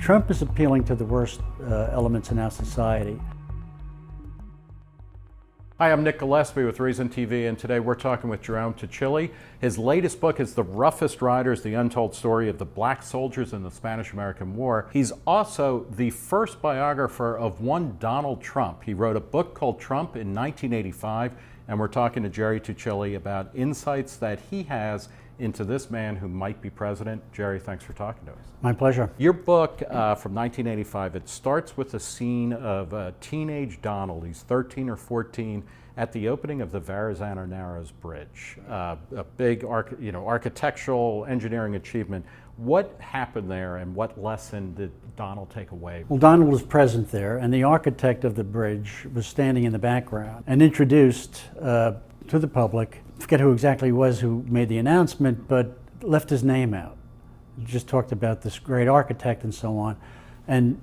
Trump is appealing to the worst elements in our society. Hi, I'm Nick Gillespie with Reason TV, and today we're talking with Jerome Tuccille. His latest book is The Roughest Riders, the Untold Story of the Black Soldiers in the Spanish-American War. He's also the first biographer of one Donald Trump. He wrote a book called Trump in 1985, and we're talking to Jerry Tuccille about insights that he has into this man who might be president. Jerry, thanks for talking to us. My pleasure. Your book from 1985, it starts with a scene of teenage Donald. He's 13 or 14 at the opening of the Verrazano Narrows Bridge, a big architectural engineering achievement. What happened there, and what lesson did Donald take away? Well, Donald was present there, and the architect of the bridge was standing in the background and introduced to the public, I forget who exactly it was who made the announcement, but left his name out. Just talked about this great architect and so on, and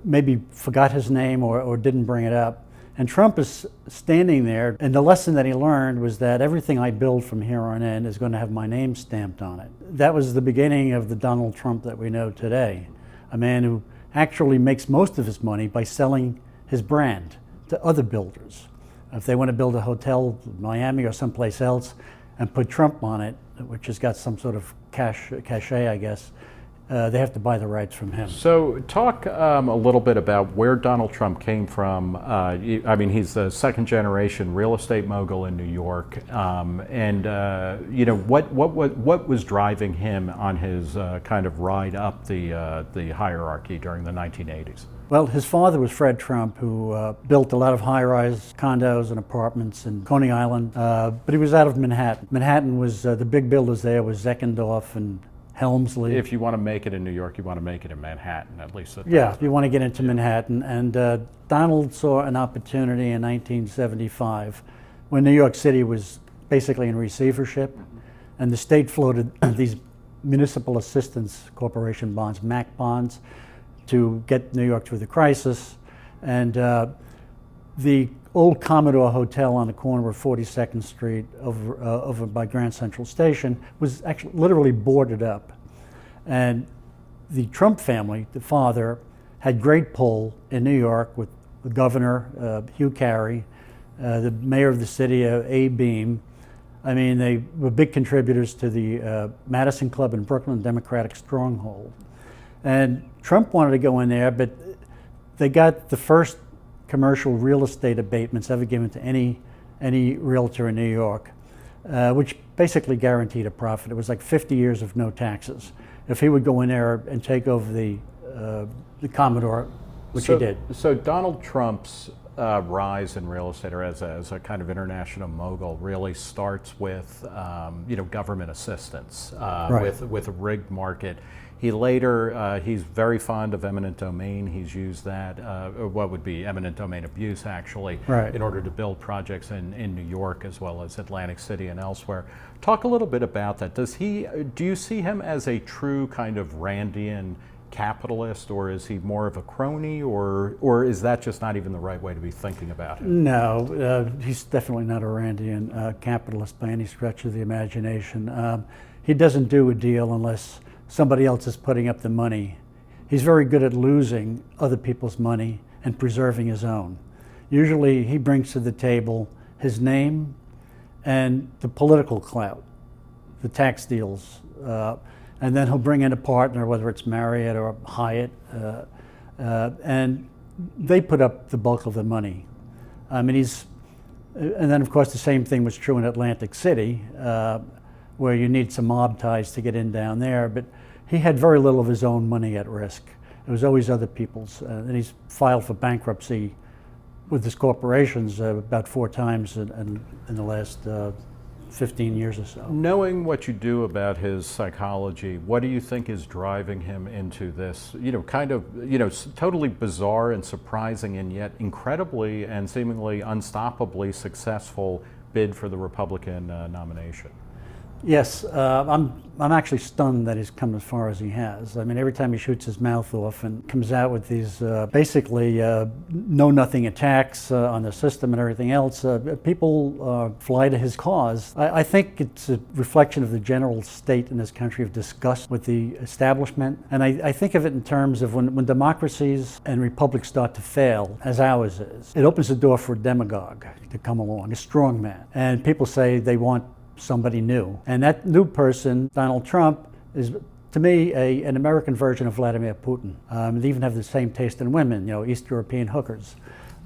maybe forgot his name or didn't bring it up. And Trump is standing there, and the lesson that he learned was that everything I build from here on in is going to have my name stamped on it. That was the beginning of the Donald Trump that we know today, a man who actually makes most of his money by selling his brand to other builders. If they want to build a hotel in Miami or someplace else and put Trump on it, which has got some sort of cachet, I guess, they have to buy the rights from him. So talk a little bit about where Donald Trump came from. I mean, he's a second generation real estate mogul in New York. What was driving him on his kind of ride up the hierarchy during the 1980s? Well, his father was Fred Trump, who built a lot of high-rise condos and apartments in Coney Island, but he was out of Manhattan. Manhattan was, the big builders there was Zeckendorf and Helmsley. If you want to make it in New York, you want to make it in Manhattan, at least. Yeah, if you want to get into Manhattan. And Donald saw an opportunity in 1975 when New York City was basically in receivership, and the state floated these municipal assistance corporation bonds, MAC bonds, to get New York through the crisis. And the old Commodore Hotel on the corner of 42nd Street over by Grand Central Station was actually literally boarded up. And the Trump family, the father, had great pull in New York with the governor, Hugh Carey, the mayor of the city, A. Beam. I mean, they were big contributors to the Madison Club in Brooklyn, Democratic stronghold. And Trump wanted to go in there, but they got the first commercial real estate abatements ever given to any realtor in New York, which basically guaranteed a profit. It was like 50 years of no taxes if he would go in there and take over the Commodore, which he did. So Donald Trump's rise in real estate, or as a kind of international mogul, really starts with government assistance, Right. with a rigged market. He later, he's very fond of eminent domain. He's used that, what would be eminent domain abuse, actually, Right. in order to build projects in New York as well as Atlantic City and elsewhere. Talk a little bit about that. Do you see him as a true kind of Randian capitalist, or is he more of a crony, or is that just not even the right way to be thinking about him? No, he's definitely not a Randian capitalist by any stretch of the imagination. He doesn't do a deal unless somebody else is putting up the money. He's very good at losing other people's money and preserving his own. Usually he brings to the table his name and the political clout, the tax deals, and then he'll bring in a partner, whether it's Marriott or Hyatt, and they put up the bulk of the money. I mean, and then of course the same thing was true in Atlantic City, where you need some mob ties to get in down there, but he had very little of his own money at risk. It was always other people's, and he's filed for bankruptcy with his corporations about 4 times in the last 15 years or so. Knowing what you do about his psychology, what do you think is driving him into this, totally bizarre and surprising and yet incredibly and seemingly unstoppably successful bid for the Republican nomination? Yes, I'm actually stunned that he's come as far as he has. I mean, every time he shoots his mouth off and comes out with these basically know-nothing attacks on the system and everything else, people fly to his cause. I think it's a reflection of the general state in this country of disgust with the establishment. And I think of it in terms of when democracies and republics start to fail, as ours is, it opens the door for a demagogue to come along, a strong man. And people say they want somebody new. And that new person, Donald Trump, is, to me, an American version of Vladimir Putin. They even have the same taste in women, East European hookers.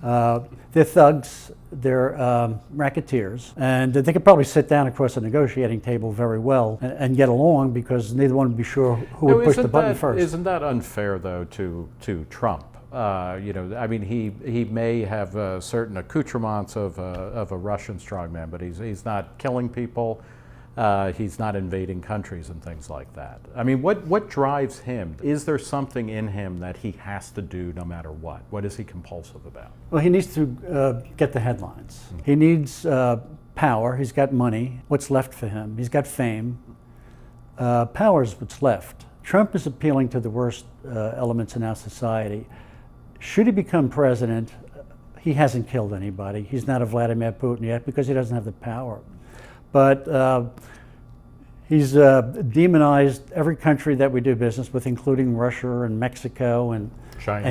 They're thugs, they're racketeers, and they could probably sit down across a negotiating table very well and get along because neither one would be sure who would push the button first. Isn't that unfair, though, to Trump? I mean, he may have certain accoutrements of a Russian strongman, but he's not killing people. He's not invading countries and things like that. I mean, what drives him? Is there something in him that he has to do no matter what? What is he compulsive about? Well, he needs to get the headlines. Mm-hmm. He needs power. He's got money. What's left for him? He's got fame. Power is what's left. Trump is appealing to the worst elements in our society. Should he become president, he hasn't killed anybody. He's not a Vladimir Putin yet because he doesn't have the power. But he's demonized every country that we do business with, including Russia and Mexico and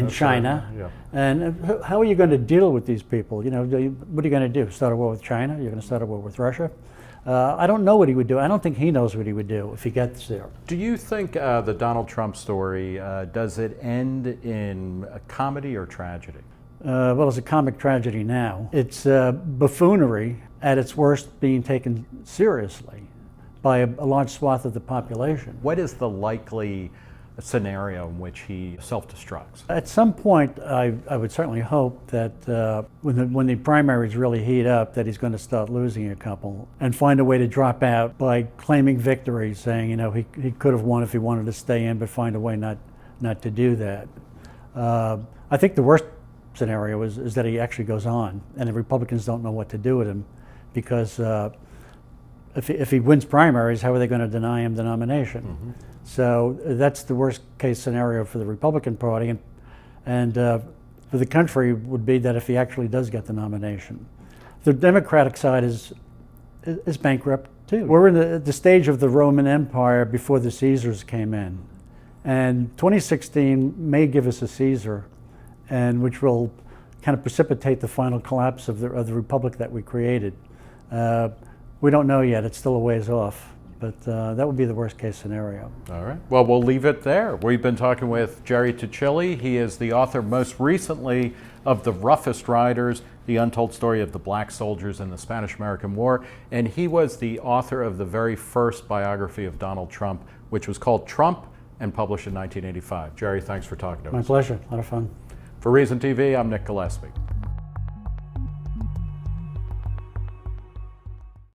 China. Yeah. And how are you going to deal with these people? What are you going to do? Start a war with China? You're going to start a war with Russia? I don't know what he would do. I don't think he knows what he would do if he gets there. Do you think the Donald Trump story, does it end in a comedy or tragedy? Well, it's a comic tragedy now. It's buffoonery at its worst being taken seriously by a large swath of the population. What is the likely scenario in which he self-destructs? At some point, I would certainly hope that when the primaries really heat up, that he's going to start losing a couple and find a way to drop out by claiming victory, saying, he could have won if he wanted to stay in, but find a way not to do that. I think the worst scenario is that he actually goes on, and the Republicans don't know what to do with him, because if he wins primaries, how are they going to deny him the nomination? Mm-hmm. So that's the worst case scenario for the Republican Party, and for the country would be that if he actually does get the nomination. The Democratic side is bankrupt too. We're in the stage of the Roman Empire before the Caesars came in, and 2016 may give us a Caesar, and which will kind of precipitate the final collapse of the republic that we created. We don't know yet, it's still a ways off, but that would be the worst case scenario. All right, well, we'll leave it there. We've been talking with Jerry Tuccille. He is the author most recently of The Roughest Riders, the untold story of the black soldiers in the Spanish-American War, and he was the author of the very first biography of Donald Trump, which was called Trump and published in 1985. Jerry, thanks for talking to us. My pleasure, a lot of fun. For Reason TV, I'm Nick Gillespie.